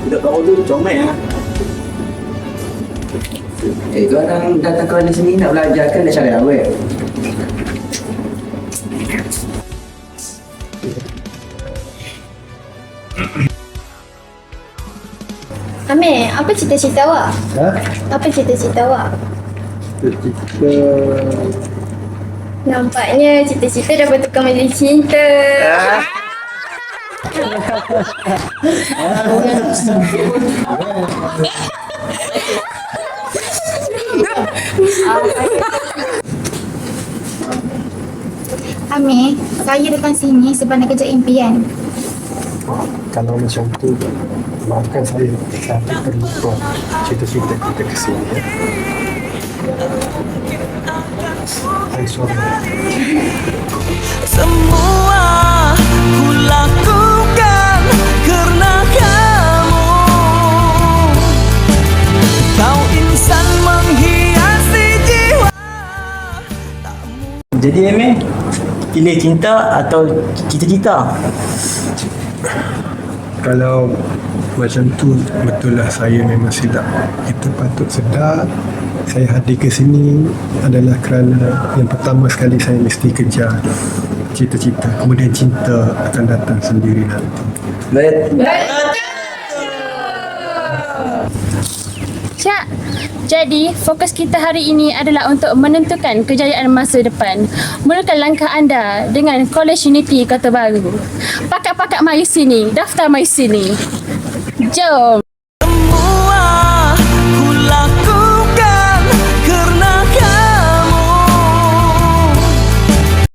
Budak kau tu comel lah. Kau orang datang ke sini nak belajar kan dah cari awet. Amir, apa cita-cita awak? Ha? Apa cita-cita awak? Kita Nampaknya cita-cita dah bertukar menjadi cinta. Amir, saya datang sini sebab nak kejar impian. kalau macam tu, maafkan saya perlu buat cita-cita kita ke sini. Ya. Saya sorry. Semua ku lakukan karena kamu. Kau insan menghiasi jiwa. Jadi Amir, pilih cinta atau cita-cita? Kalau macam tu, betul lah saya memang silap. Kita patut sedar saya hadir ke sini adalah kerana yang pertama sekali saya mesti kejar cita-cita. Kemudian cinta akan datang sendiri nanti. Syak, jadi fokus kita hari ini adalah untuk menentukan kejayaan masa depan. Mulakan langkah anda dengan College Unity Kota Baru. Pakat-pakat mari sini, daftar mari sini. Jom!